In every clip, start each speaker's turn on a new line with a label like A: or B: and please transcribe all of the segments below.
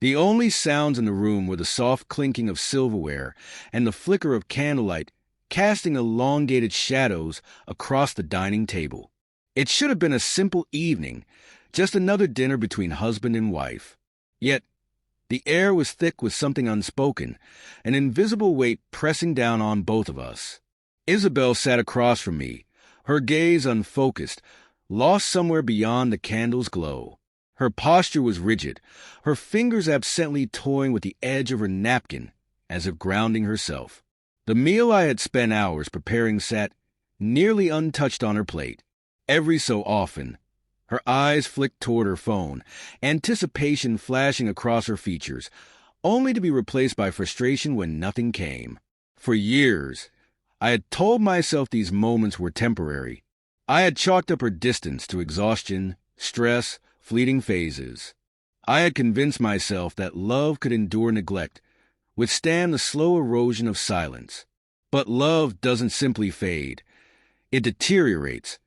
A: The only sounds in the room were the soft clinking of silverware and the flicker of candlelight casting elongated shadows across the dining table. It should have been a simple evening, just another dinner between husband and wife. Yet, the air was thick with something unspoken, an invisible weight pressing down on both of us. Isabelle sat across from me, her gaze unfocused, lost somewhere beyond the candle's glow. Her posture was rigid, her fingers absently toying with the edge of her napkin, as if grounding herself. The meal I had spent hours preparing sat nearly untouched on her plate. Every so often, her eyes flicked toward her phone, anticipation flashing across her features, only to be replaced by frustration when nothing came. For years, I had told myself these moments were temporary. I had chalked up her distance to exhaustion, stress, fleeting phases. I had convinced myself that love could endure neglect, withstand the slow erosion of silence. But love doesn't simply fade. It deteriorates,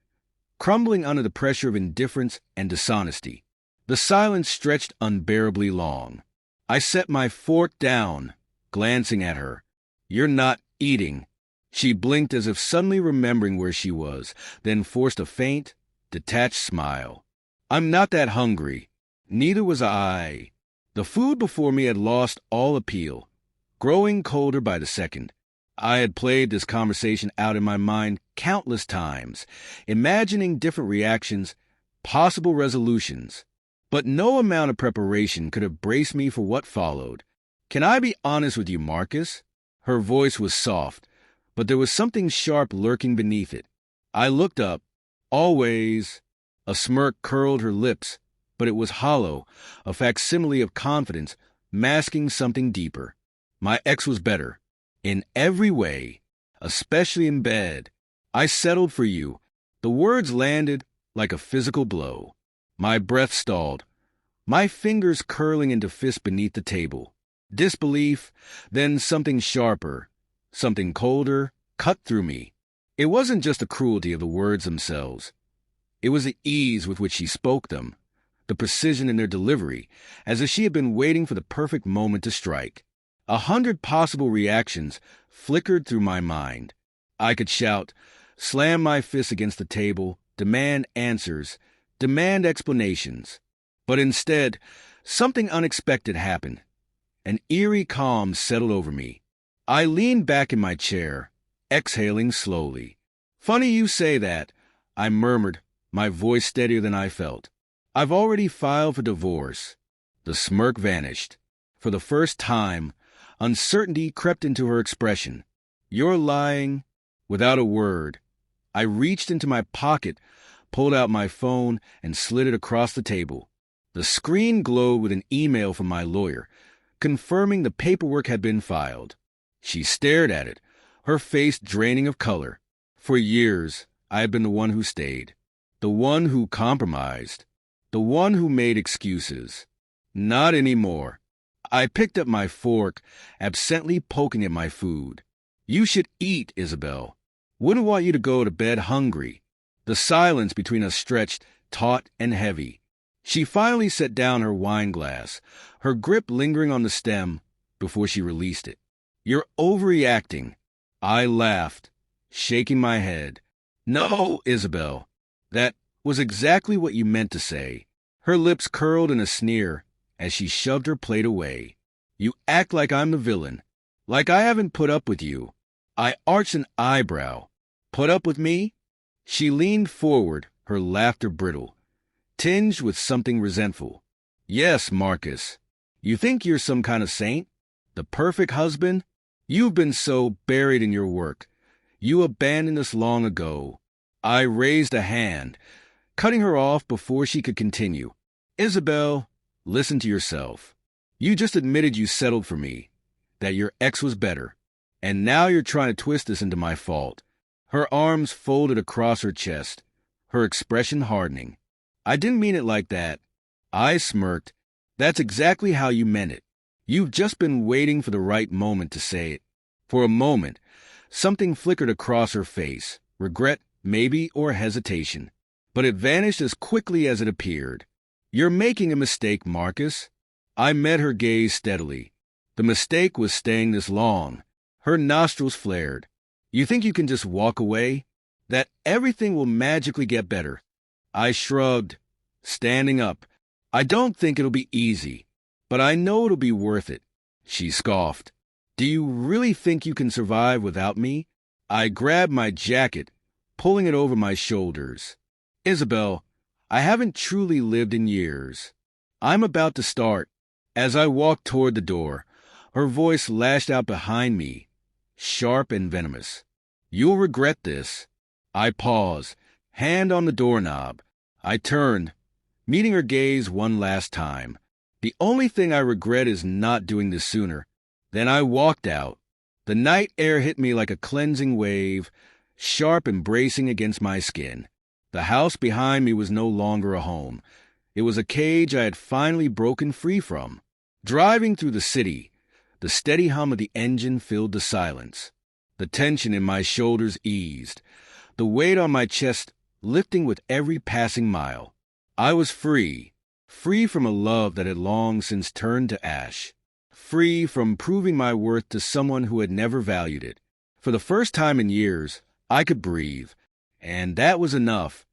A: crumbling under the pressure of indifference and dishonesty. The silence stretched unbearably long. I set my fork down, glancing at her. "You're not eating." She blinked as if suddenly remembering where she was, then forced a faint, detached smile. "I'm not that hungry." Neither was I. The food before me had lost all appeal, growing colder by the second. I had played this conversation out in my mind countless times, imagining different reactions, possible resolutions. But no amount of preparation could have braced me for what followed. "Can I be honest with you, Marcus?" Her voice was soft, but there was something sharp lurking beneath it. I looked up. Always. A smirk curled her lips, but it was hollow, a facsimile of confidence, masking something deeper. "My ex was better. In every way, especially in bed. I settled for you." The words landed like a physical blow. My breath stalled, my fingers curling into fists beneath the table. Disbelief, then something sharper, something colder, cut through me. It wasn't just the cruelty of the words themselves. It was the ease with which she spoke them, the precision in their delivery, as if she had been waiting for the perfect moment to strike. 100 possible reactions flickered through my mind. I could shout, slam my fists against the table, demand answers, demand explanations. But instead, something unexpected happened. An eerie calm settled over me. I leaned back in my chair, exhaling slowly. "Funny you say that," I murmured, my voice steadier than I felt. "I've already filed for divorce." The smirk vanished. For the first time, uncertainty crept into her expression. "You're lying." Without a word, I reached into my pocket, pulled out my phone, and slid it across the table. The screen glowed with an email from my lawyer, confirming the paperwork had been filed. She stared at it, her face draining of color. For years, I had been the one who stayed, the one who compromised, the one who made excuses. Not anymore. I picked up my fork, absently poking at my food. "You should eat, Isabelle. Wouldn't want you to go to bed hungry." The silence between us stretched, taut and heavy. She finally set down her wine glass, her grip lingering on the stem before she released it. "You're overreacting." I laughed, shaking my head. "No, Isabelle. That was exactly what you meant to say." Her lips curled in a sneer as she shoved her plate away. "You act like I'm the villain, like I haven't put up with you." I arched an eyebrow. "Put up with me?" She leaned forward, her laughter brittle, tinged with something resentful. "Yes, Marcus. You think you're some kind of saint? The perfect husband? You've been so buried in your work. You abandoned us long ago." I raised a hand, cutting her off before she could continue. "Isabelle, listen to yourself. You just admitted you settled for me, that your ex was better, and now you're trying to twist this into my fault." Her arms folded across her chest, her expression hardening. "I didn't mean it like that." I smirked. "That's exactly how you meant it. You've just been waiting for the right moment to say it." For a moment, something flickered across her face, regret, maybe, or hesitation. But it vanished as quickly as it appeared. "You're making a mistake, Marcus." I met her gaze steadily. The mistake was staying this long. Her nostrils flared. You think you can just walk away? That everything will magically get better? I shrugged, standing up. I don't think it'll be easy, but I know it'll be worth it. She scoffed. Do you really think you can survive without me? I grabbed my jacket, pulling it over my shoulders. Isabelle, I haven't truly lived in years. I'm about to start. As I walked toward the door, her voice lashed out behind me, sharp and venomous. You'll regret this. I paused, hand on the doorknob. I turned, meeting her gaze one last time. The only thing I regret is not doing this sooner. Then I walked out. The night air hit me like a cleansing wave, sharp and bracing against my skin. The house behind me was no longer a home. It was a cage I had finally broken free from. Driving through the city, the steady hum of the engine filled the silence. The tension in my shoulders eased, the weight on my chest lifting with every passing mile. I was free, free from a love that had long since turned to ash, free from proving my worth to someone who had never valued it. For the first time in years, I could breathe, and that was enough.